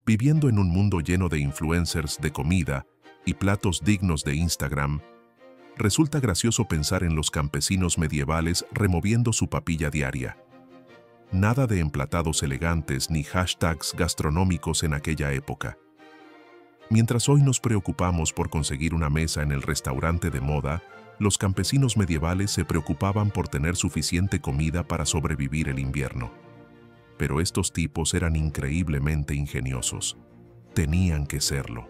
Viviendo en un mundo lleno de influencers de comida y platos dignos de Instagram, resulta gracioso pensar en los campesinos medievales removiendo su papilla diaria. Nada de emplatados elegantes ni hashtags gastronómicos en aquella época. Mientras hoy nos preocupamos por conseguir una mesa en el restaurante de moda, los campesinos medievales se preocupaban por tener suficiente comida para sobrevivir el invierno. Pero estos tipos eran increíblemente ingeniosos. Tenían que serlo.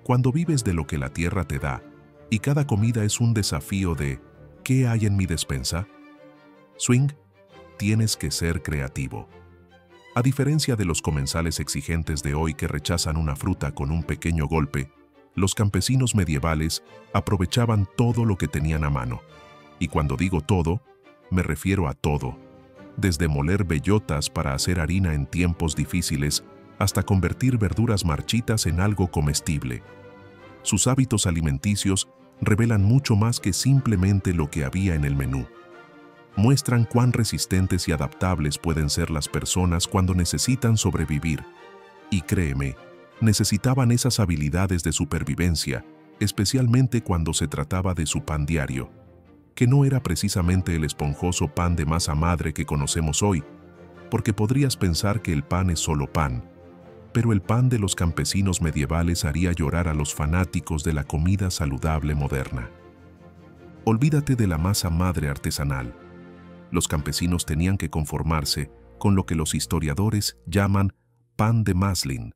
Cuando vives de lo que la tierra te da, y cada comida es un desafío de ¿qué hay en mi despensa? Swing, tienes que ser creativo. A diferencia de los comensales exigentes de hoy que rechazan una fruta con un pequeño golpe, los campesinos medievales aprovechaban todo lo que tenían a mano. Y cuando digo todo, me refiero a todo. Desde moler bellotas para hacer harina en tiempos difíciles hasta convertir verduras marchitas en algo comestible. Sus hábitos alimenticios revelan mucho más que simplemente lo que había en el menú. Muestran cuán resistentes y adaptables pueden ser las personas cuando necesitan sobrevivir. Y créeme, necesitaban esas habilidades de supervivencia, especialmente cuando se trataba de su pan diario, que no era precisamente el esponjoso pan de masa madre que conocemos hoy, porque podrías pensar que el pan es solo pan, pero el pan de los campesinos medievales haría llorar a los fanáticos de la comida saludable moderna. Olvídate de la masa madre artesanal. Los campesinos tenían que conformarse con lo que los historiadores llaman pan de maslin,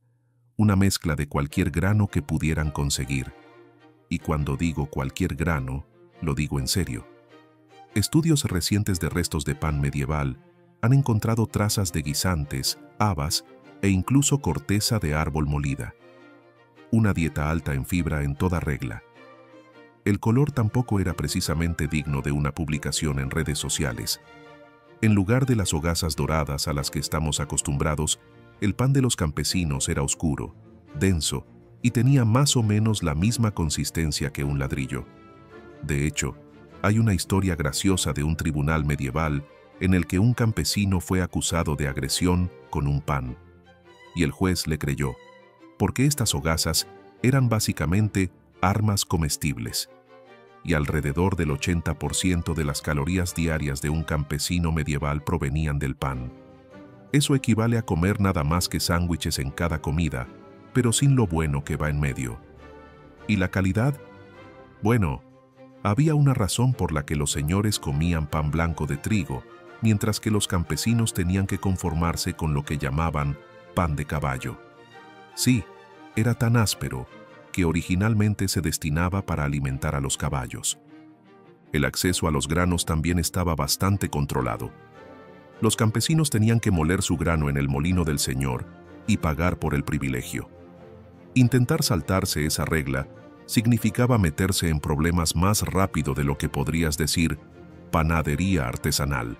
una mezcla de cualquier grano que pudieran conseguir. Y cuando digo cualquier grano, lo digo en serio. Estudios recientes de restos de pan medieval han encontrado trazas de guisantes, habas e incluso corteza de árbol molida. Una dieta alta en fibra en toda regla. El color tampoco era precisamente digno de una publicación en redes sociales. En lugar de las hogazas doradas a las que estamos acostumbrados, el pan de los campesinos era oscuro, denso y tenía más o menos la misma consistencia que un ladrillo. De hecho, hay una historia graciosa de un tribunal medieval en el que un campesino fue acusado de agresión con un pan. Y el juez le creyó, porque estas hogazas eran básicamente armas comestibles. Y alrededor del 80% de las calorías diarias de un campesino medieval provenían del pan. Eso equivale a comer nada más que sándwiches en cada comida, pero sin lo bueno que va en medio. ¿Y la calidad? Bueno, había una razón por la que los señores comían pan blanco de trigo, mientras que los campesinos tenían que conformarse con lo que llamaban pan de caballo. Sí, era tan áspero que originalmente se destinaba para alimentar a los caballos. El acceso a los granos también estaba bastante controlado. Los campesinos tenían que moler su grano en el molino del señor y pagar por el privilegio. Intentar saltarse esa regla significaba meterse en problemas más rápido de lo que podrías decir panadería artesanal.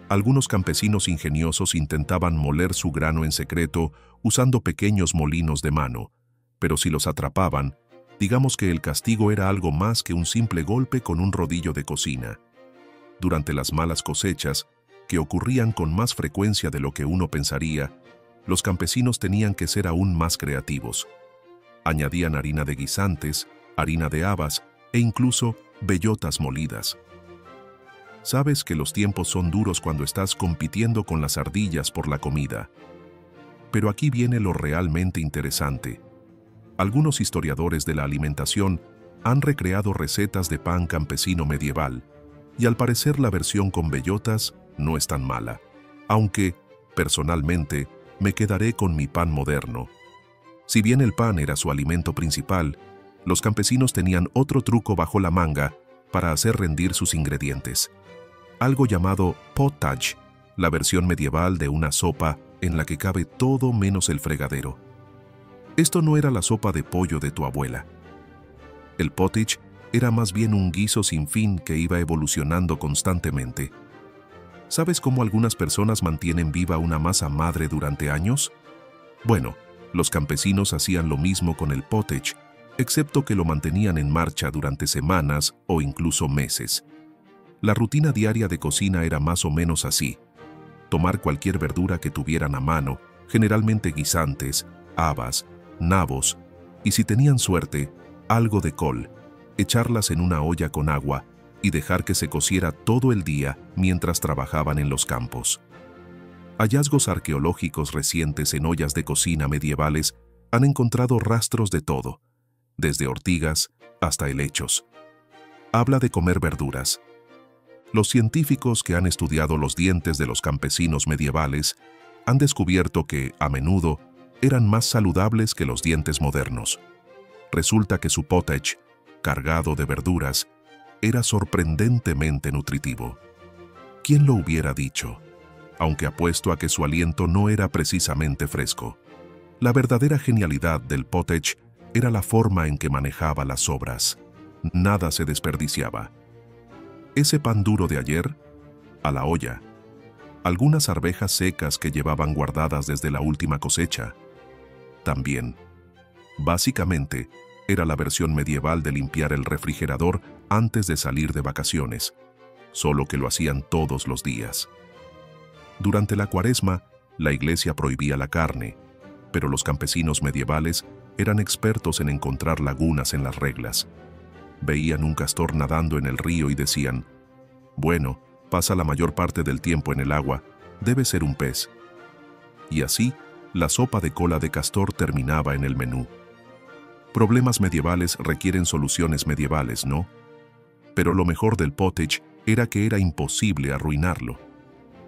Algunos campesinos ingeniosos intentaban moler su grano en secreto usando pequeños molinos de mano, pero si los atrapaban, digamos que el castigo era algo más que un simple golpe con un rodillo de cocina. Durante las malas cosechas, que ocurrían con más frecuencia de lo que uno pensaría, los campesinos tenían que ser aún más creativos. Añadían harina de guisantes, harina de habas e incluso bellotas molidas. Sabes que los tiempos son duros cuando estás compitiendo con las ardillas por la comida. Pero aquí viene lo realmente interesante. Algunos historiadores de la alimentación han recreado recetas de pan campesino medieval, y al parecer la versión con bellotas no es tan mala, aunque, personalmente, me quedaré con mi pan moderno. Si bien el pan era su alimento principal, los campesinos tenían otro truco bajo la manga para hacer rendir sus ingredientes. Algo llamado pottage, la versión medieval de una sopa en la que cabe todo menos el fregadero. Esto no era la sopa de pollo de tu abuela. El pottage era más bien un guiso sin fin que iba evolucionando constantemente. ¿Sabes cómo algunas personas mantienen viva una masa madre durante años? Bueno, los campesinos hacían lo mismo con el pottage, excepto que lo mantenían en marcha durante semanas o incluso meses. La rutina diaria de cocina era más o menos así: tomar cualquier verdura que tuvieran a mano, generalmente guisantes, habas, nabos y, si tenían suerte, algo de col, echarlas en una olla con agua y dejar que se cociera todo el día mientras trabajaban en los campos. Hallazgos arqueológicos recientes en ollas de cocina medievales han encontrado rastros de todo, desde ortigas hasta helechos. Habla de comer verduras. Los científicos que han estudiado los dientes de los campesinos medievales han descubierto que, a menudo, eran más saludables que los dientes modernos. Resulta que su pottage, cargado de verduras, era sorprendentemente nutritivo. ¿Quién lo hubiera dicho? Aunque apuesto a que su aliento no era precisamente fresco. La verdadera genialidad del pottage era la forma en que manejaba las sobras. Nada se desperdiciaba. Ese pan duro de ayer, a la olla. Algunas arvejas secas que llevaban guardadas desde la última cosecha. También. Básicamente, era la versión medieval de limpiar el refrigerador antes de salir de vacaciones, solo que lo hacían todos los días. Durante la Cuaresma, la Iglesia prohibía la carne, pero los campesinos medievales eran expertos en encontrar lagunas en las reglas. Veían un castor nadando en el río y decían: bueno, pasa la mayor parte del tiempo en el agua, debe ser un pez. Y así, la sopa de cola de castor terminaba en el menú. Problemas medievales requieren soluciones medievales, ¿no? Pero lo mejor del pottage era que era imposible arruinarlo.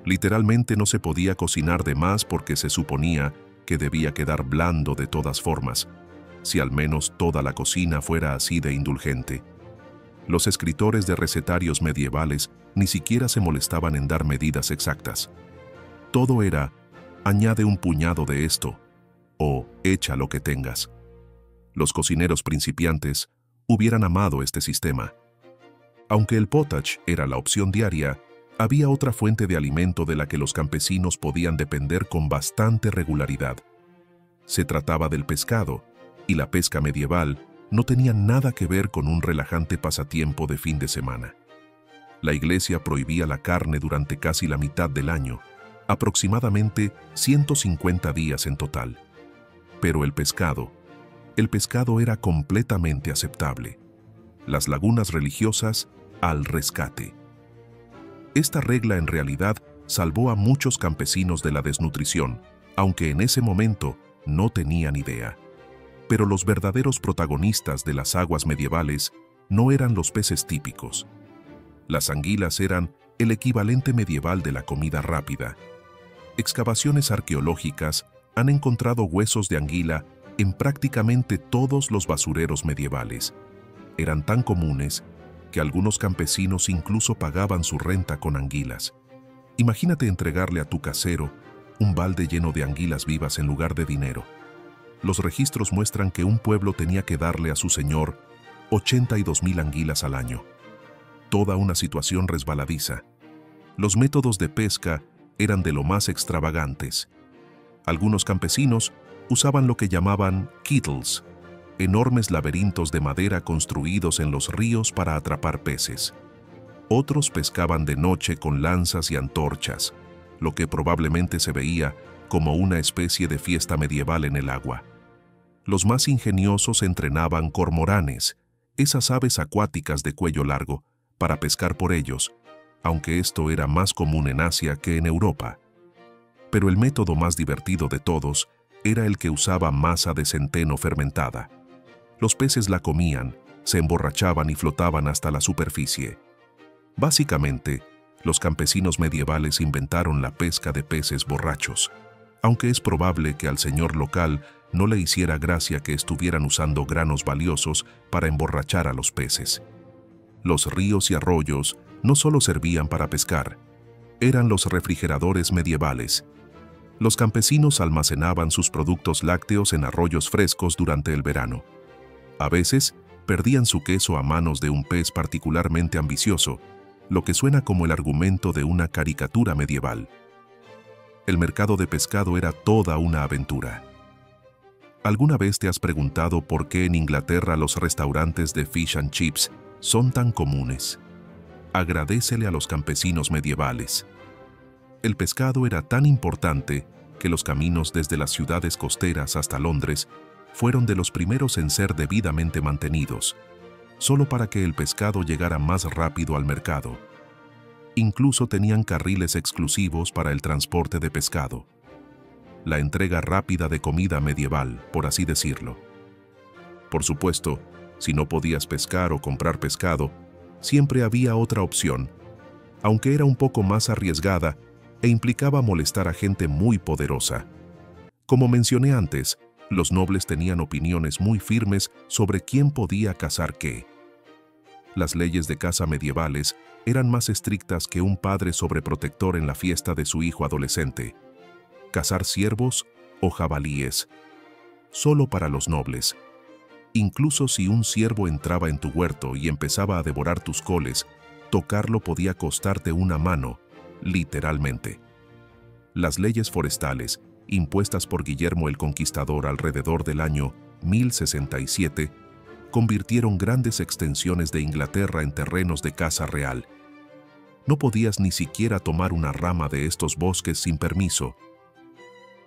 Literalmente no se podía cocinar de más porque se suponía que debía quedar blando de todas formas, si al menos toda la cocina fuera así de indulgente. Los escritores de recetarios medievales ni siquiera se molestaban en dar medidas exactas. Todo era: añade un puñado de esto, o echa lo que tengas. Los cocineros principiantes hubieran amado este sistema. Aunque el pottage era la opción diaria, había otra fuente de alimento de la que los campesinos podían depender con bastante regularidad. Se trataba del pescado, y la pesca medieval no tenía nada que ver con un relajante pasatiempo de fin de semana. La Iglesia prohibía la carne durante casi la mitad del año, aproximadamente 150 días en total. Pero el pescado era completamente aceptable. Las lagunas religiosas al rescate. Esta regla en realidad salvó a muchos campesinos de la desnutrición, aunque en ese momento no tenían idea. Pero los verdaderos protagonistas de las aguas medievales no eran los peces típicos. Las anguilas eran el equivalente medieval de la comida rápida. Excavaciones arqueológicas han encontrado huesos de anguila en prácticamente todos los basureros medievales. Eran tan comunes que algunos campesinos incluso pagaban su renta con anguilas. Imagínate entregarle a tu casero un balde lleno de anguilas vivas en lugar de dinero. Los registros muestran que un pueblo tenía que darle a su señor 82,000 anguilas al año. Toda una situación resbaladiza. Los métodos de pesca eran de lo más extravagantes. Algunos campesinos usaban lo que llamaban kettles, enormes laberintos de madera construidos en los ríos para atrapar peces. Otros pescaban de noche con lanzas y antorchas, lo que probablemente se veía como una especie de fiesta medieval en el agua. Los más ingeniosos entrenaban cormoranes, esas aves acuáticas de cuello largo, para pescar por ellos, aunque esto era más común en Asia que en Europa. Pero el método más divertido de todos era el que usaba masa de centeno fermentada. Los peces la comían, se emborrachaban y flotaban hasta la superficie. Básicamente, los campesinos medievales inventaron la pesca de peces borrachos, aunque es probable que al señor local no le hiciera gracia que estuvieran usando granos valiosos para emborrachar a los peces. Los ríos y arroyos no solo servían para pescar, eran los refrigeradores medievales. Los campesinos almacenaban sus productos lácteos en arroyos frescos durante el verano. A veces, perdían su queso a manos de un pez particularmente ambicioso, lo que suena como el argumento de una caricatura medieval. El mercado de pescado era toda una aventura. ¿Alguna vez te has preguntado por qué en Inglaterra los restaurantes de fish and chips son tan comunes? Agradécele a los campesinos medievales. El pescado era tan importante que los caminos desde las ciudades costeras hasta Londres fueron de los primeros en ser debidamente mantenidos, solo para que el pescado llegara más rápido al mercado. Incluso tenían carriles exclusivos para el transporte de pescado. La entrega rápida de comida medieval, por así decirlo. Por supuesto, si no podías pescar o comprar pescado, siempre había otra opción, aunque era un poco más arriesgada e implicaba molestar a gente muy poderosa. Como mencioné antes, los nobles tenían opiniones muy firmes sobre quién podía cazar qué. Las leyes de caza medievales eran más estrictas que un padre sobreprotector en la fiesta de su hijo adolescente. Cazar ciervos o jabalíes, solo para los nobles. Incluso si un ciervo entraba en tu huerto y empezaba a devorar tus coles, tocarlo podía costarte una mano, literalmente. Las leyes forestales, impuestas por Guillermo el Conquistador alrededor del año 1067, convirtieron grandes extensiones de Inglaterra en terrenos de caza real. No podías ni siquiera tomar una rama de estos bosques sin permiso.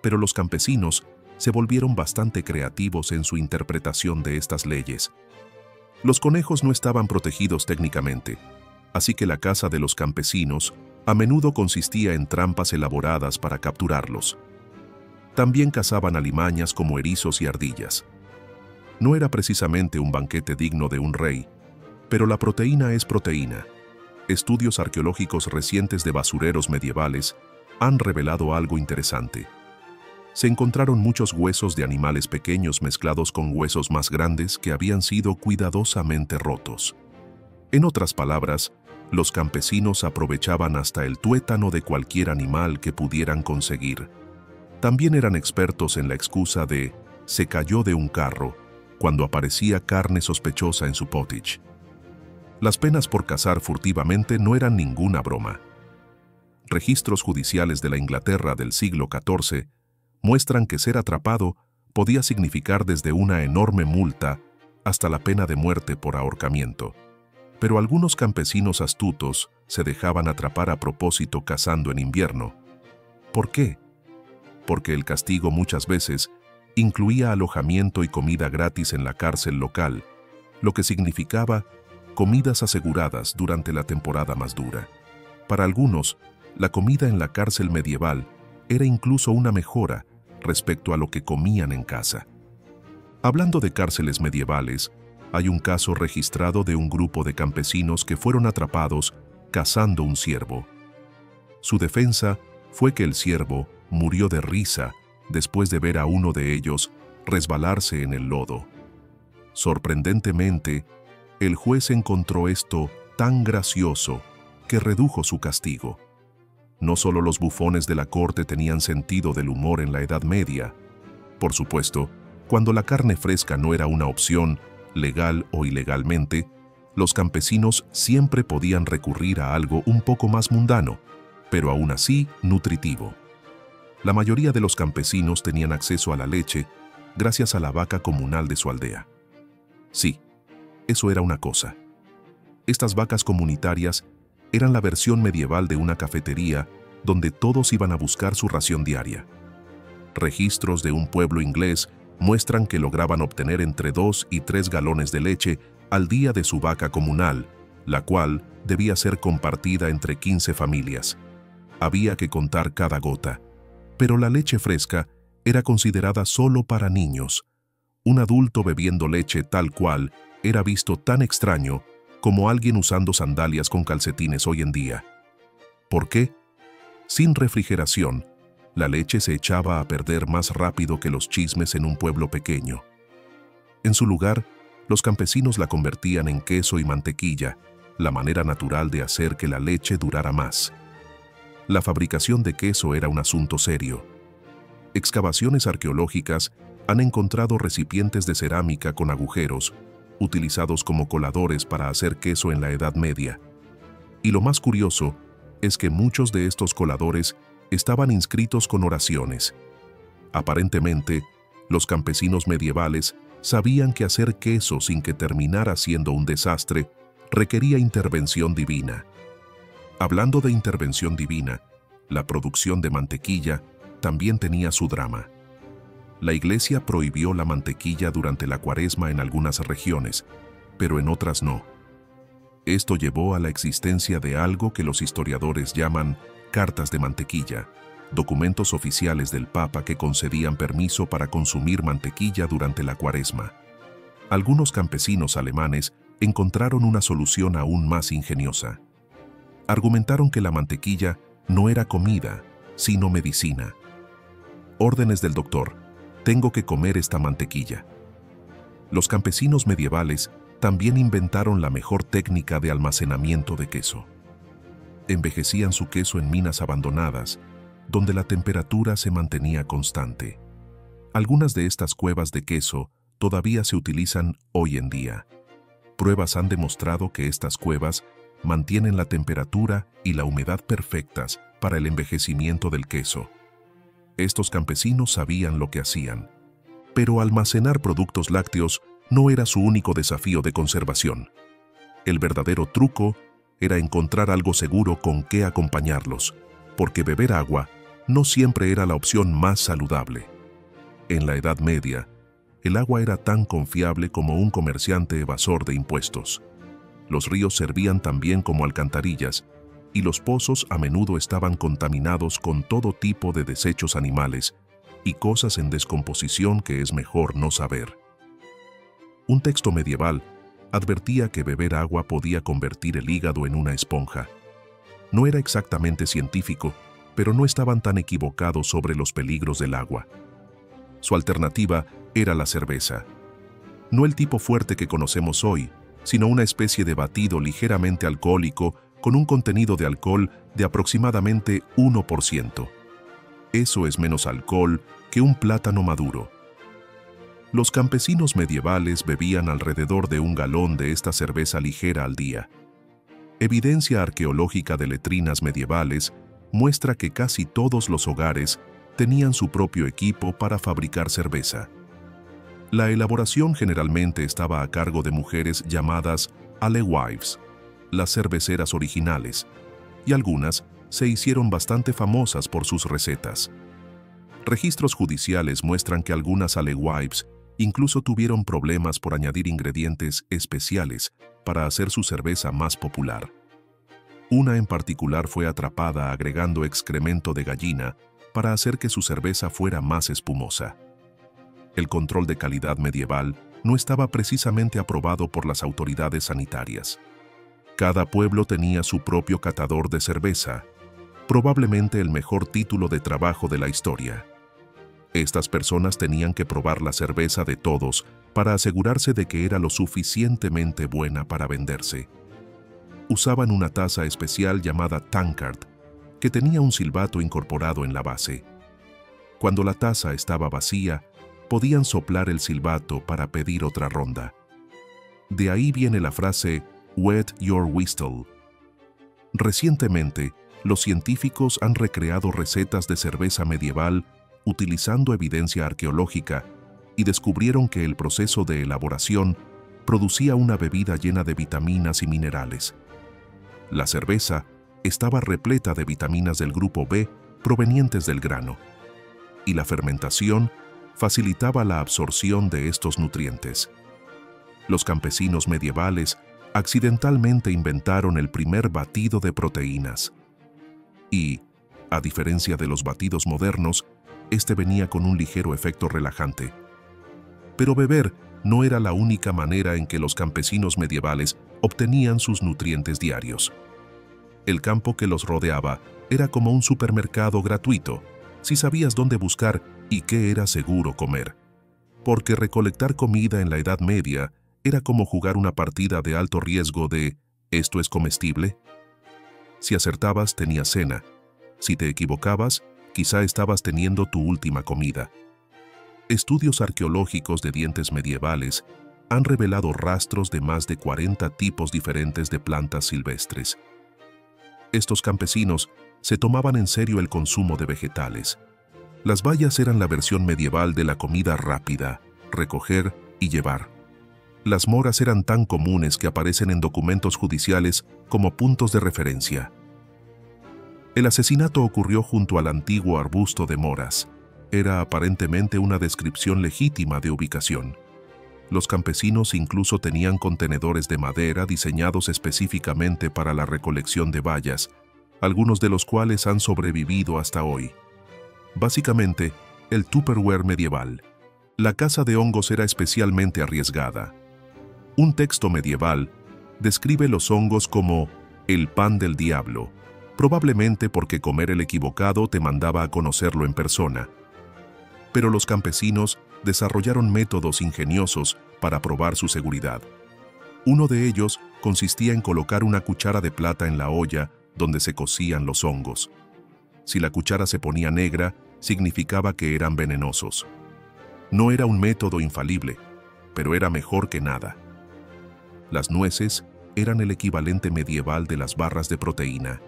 Pero los campesinos se volvieron bastante creativos en su interpretación de estas leyes. Los conejos no estaban protegidos técnicamente, así que la caza de los campesinos a menudo consistía en trampas elaboradas para capturarlos. También cazaban alimañas como erizos y ardillas. No era precisamente un banquete digno de un rey, pero la proteína es proteína. Estudios arqueológicos recientes de basureros medievales han revelado algo interesante. Se encontraron muchos huesos de animales pequeños mezclados con huesos más grandes que habían sido cuidadosamente rotos. En otras palabras, los campesinos aprovechaban hasta el tuétano de cualquier animal que pudieran conseguir. También eran expertos en la excusa de «se cayó de un carro» cuando aparecía carne sospechosa en su pottage. Las penas por cazar furtivamente no eran ninguna broma. Registros judiciales de la Inglaterra del siglo XIV muestran que ser atrapado podía significar desde una enorme multa hasta la pena de muerte por ahorcamiento. Pero algunos campesinos astutos se dejaban atrapar a propósito cazando en invierno. ¿Por qué? Porque el castigo muchas veces incluía alojamiento y comida gratis en la cárcel local, lo que significaba comidas aseguradas durante la temporada más dura. Para algunos, la comida en la cárcel medieval era incluso una mejora respecto a lo que comían en casa. Hablando de cárceles medievales, hay un caso registrado de un grupo de campesinos que fueron atrapados cazando un ciervo. Su defensa fue que el ciervo murió de risa después de ver a uno de ellos resbalarse en el lodo. Sorprendentemente, el juez encontró esto tan gracioso que redujo su castigo. No solo los bufones de la corte tenían sentido del humor en la Edad Media. Por supuesto, cuando la carne fresca no era una opción, legal o ilegalmente, los campesinos siempre podían recurrir a algo un poco más mundano, pero aún así nutritivo. La mayoría de los campesinos tenían acceso a la leche gracias a la vaca comunal de su aldea. Sí, eso era una cosa. Estas vacas comunitarias eran la versión medieval de una cafetería donde todos iban a buscar su ración diaria. Registros de un pueblo inglés muestran que lograban obtener entre 2 y 3 galones de leche al día de su vaca comunal, la cual debía ser compartida entre 15 familias. Había que contar cada gota. Pero la leche fresca era considerada solo para niños. Un adulto bebiendo leche tal cual era visto tan extraño como alguien usando sandalias con calcetines hoy en día. ¿Por qué? Sin refrigeración, la leche se echaba a perder más rápido que los chismes en un pueblo pequeño. En su lugar, los campesinos la convertían en queso y mantequilla, la manera natural de hacer que la leche durara más. La fabricación de queso era un asunto serio. Excavaciones arqueológicas han encontrado recipientes de cerámica con agujeros, utilizados como coladores para hacer queso en la Edad Media. Y lo más curioso es que muchos de estos coladores estaban inscritos con oraciones. Aparentemente, los campesinos medievales sabían que hacer queso sin que terminara siendo un desastre requería intervención divina. Hablando de intervención divina, la producción de mantequilla también tenía su drama. La Iglesia prohibió la mantequilla durante la Cuaresma en algunas regiones, pero en otras no. Esto llevó a la existencia de algo que los historiadores llaman cartas de mantequilla, documentos oficiales del Papa que concedían permiso para consumir mantequilla durante la Cuaresma. Algunos campesinos alemanes encontraron una solución aún más ingeniosa. Argumentaron que la mantequilla no era comida, sino medicina. Órdenes del doctor: tengo que comer esta mantequilla. Los campesinos medievales también inventaron la mejor técnica de almacenamiento de queso. Envejecían su queso en minas abandonadas, donde la temperatura se mantenía constante. Algunas de estas cuevas de queso todavía se utilizan hoy en día. Pruebas han demostrado que estas cuevas mantienen la temperatura y la humedad perfectas para el envejecimiento del queso. Estos campesinos sabían lo que hacían. Pero almacenar productos lácteos no era su único desafío de conservación. El verdadero truco era encontrar algo seguro con qué acompañarlos, porque beber agua no siempre era la opción más saludable. En la Edad Media, el agua era tan confiable como un comerciante evasor de impuestos. Los ríos servían también como alcantarillas, y los pozos a menudo estaban contaminados con todo tipo de desechos animales y cosas en descomposición que es mejor no saber. Un texto medieval advertía que beber agua podía convertir el hígado en una esponja. No era exactamente científico, pero no estaban tan equivocados sobre los peligros del agua. Su alternativa era la cerveza. No el tipo fuerte que conocemos hoy, sino una especie de batido ligeramente alcohólico con un contenido de alcohol de aproximadamente 1%. Eso es menos alcohol que un plátano maduro. Los campesinos medievales bebían alrededor de 1 galón de esta cerveza ligera al día. Evidencia arqueológica de letrinas medievales muestra que casi todos los hogares tenían su propio equipo para fabricar cerveza. La elaboración generalmente estaba a cargo de mujeres llamadas alewives, las cerveceras originales, y algunas se hicieron bastante famosas por sus recetas. Registros judiciales muestran que algunas alewives incluso tuvieron problemas por añadir ingredientes especiales para hacer su cerveza más popular. Una en particular fue atrapada agregando excremento de gallina para hacer que su cerveza fuera más espumosa. El control de calidad medieval no estaba precisamente aprobado por las autoridades sanitarias. Cada pueblo tenía su propio catador de cerveza, probablemente el mejor título de trabajo de la historia. Estas personas tenían que probar la cerveza de todos para asegurarse de que era lo suficientemente buena para venderse. Usaban una taza especial llamada tankard, que tenía un silbato incorporado en la base. Cuando la taza estaba vacía, podían soplar el silbato para pedir otra ronda. De ahí viene la frase "wet your whistle". Recientemente, los científicos han recreado recetas de cerveza medieval utilizando evidencia arqueológica y descubrieron que el proceso de elaboración producía una bebida llena de vitaminas y minerales. La cerveza estaba repleta de vitaminas del grupo B provenientes del grano, y la fermentación facilitaba la absorción de estos nutrientes. Los campesinos medievales accidentalmente inventaron el primer batido de proteínas. Y, a diferencia de los batidos modernos, este venía con un ligero efecto relajante. Pero beber no era la única manera en que los campesinos medievales obtenían sus nutrientes diarios. El campo que los rodeaba era como un supermercado gratuito, si sabías dónde buscar y qué era seguro comer. Porque recolectar comida en la Edad Media era como jugar una partida de alto riesgo de ¿esto es comestible? Si acertabas, tenías cena. Si te equivocabas, quizá estabas teniendo tu última comida. Estudios arqueológicos de dientes medievales han revelado rastros de más de 40 tipos diferentes de plantas silvestres. Estos campesinos se tomaban en serio el consumo de vegetales. Las bayas eran la versión medieval de la comida rápida, recoger y llevar. Las moras eran tan comunes que aparecen en documentos judiciales como puntos de referencia. El asesinato ocurrió junto al antiguo arbusto de moras. Era aparentemente una descripción legítima de ubicación. Los campesinos incluso tenían contenedores de madera diseñados específicamente para la recolección de bayas, algunos de los cuales han sobrevivido hasta hoy. Básicamente, el Tupperware medieval. La caza de hongos era especialmente arriesgada. Un texto medieval describe los hongos como el pan del diablo, probablemente porque comer el equivocado te mandaba a conocerlo en persona. Pero los campesinos desarrollaron métodos ingeniosos para probar su seguridad. Uno de ellos consistía en colocar una cuchara de plata en la olla donde se cocían los hongos. Si la cuchara se ponía negra, significaba que eran venenosos. No era un método infalible, pero era mejor que nada. Las nueces eran el equivalente medieval de las barras de proteína.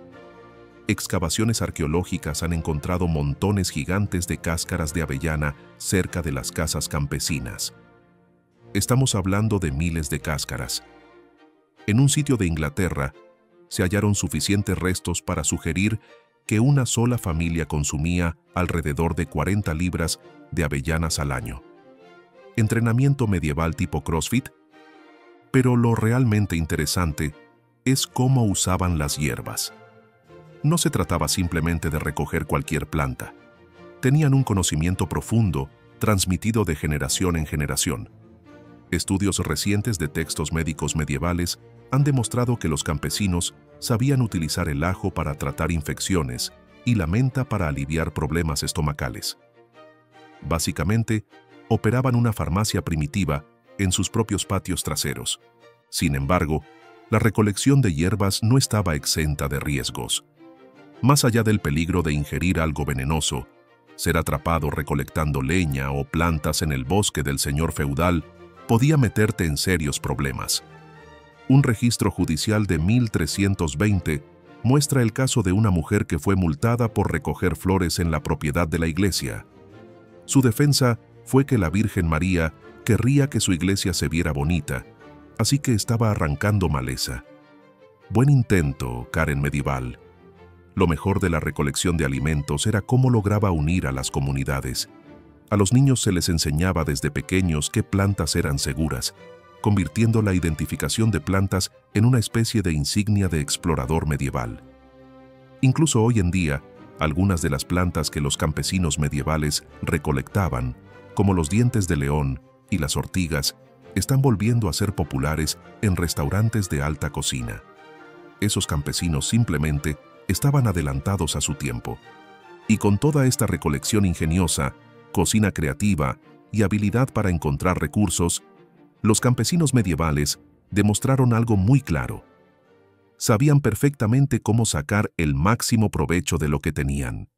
Excavaciones arqueológicas han encontrado montones gigantes de cáscaras de avellana cerca de las casas campesinas. Estamos hablando de miles de cáscaras. En un sitio de Inglaterra, se hallaron suficientes restos para sugerir que una sola familia consumía alrededor de 40 libras de avellanas al año. Entrenamiento medieval tipo CrossFit. Pero lo realmente interesante es cómo usaban las hierbas. No se trataba simplemente de recoger cualquier planta. Tenían un conocimiento profundo, transmitido de generación en generación. Estudios recientes de textos médicos medievales han demostrado que los campesinos sabían utilizar el ajo para tratar infecciones y la menta para aliviar problemas estomacales. Básicamente, operaban una farmacia primitiva en sus propios patios traseros. Sin embargo, la recolección de hierbas no estaba exenta de riesgos. Más allá del peligro de ingerir algo venenoso, ser atrapado recolectando leña o plantas en el bosque del señor feudal podía meterte en serios problemas. Un registro judicial de 1320 muestra el caso de una mujer que fue multada por recoger flores en la propiedad de la iglesia. Su defensa fue que la Virgen María querría que su iglesia se viera bonita, así que estaba arrancando maleza. Buen intento, Karen medieval. Lo mejor de la recolección de alimentos era cómo lograba unir a las comunidades. A los niños se les enseñaba desde pequeños qué plantas eran seguras, convirtiendo la identificación de plantas en una especie de insignia de explorador medieval. Incluso hoy en día, algunas de las plantas que los campesinos medievales recolectaban, como los dientes de león y las ortigas, están volviendo a ser populares en restaurantes de alta cocina. Esos campesinos simplemente estaban adelantados a su tiempo. Y con toda esta recolección ingeniosa, cocina creativa y habilidad para encontrar recursos, los campesinos medievales demostraron algo muy claro. Sabían perfectamente cómo sacar el máximo provecho de lo que tenían.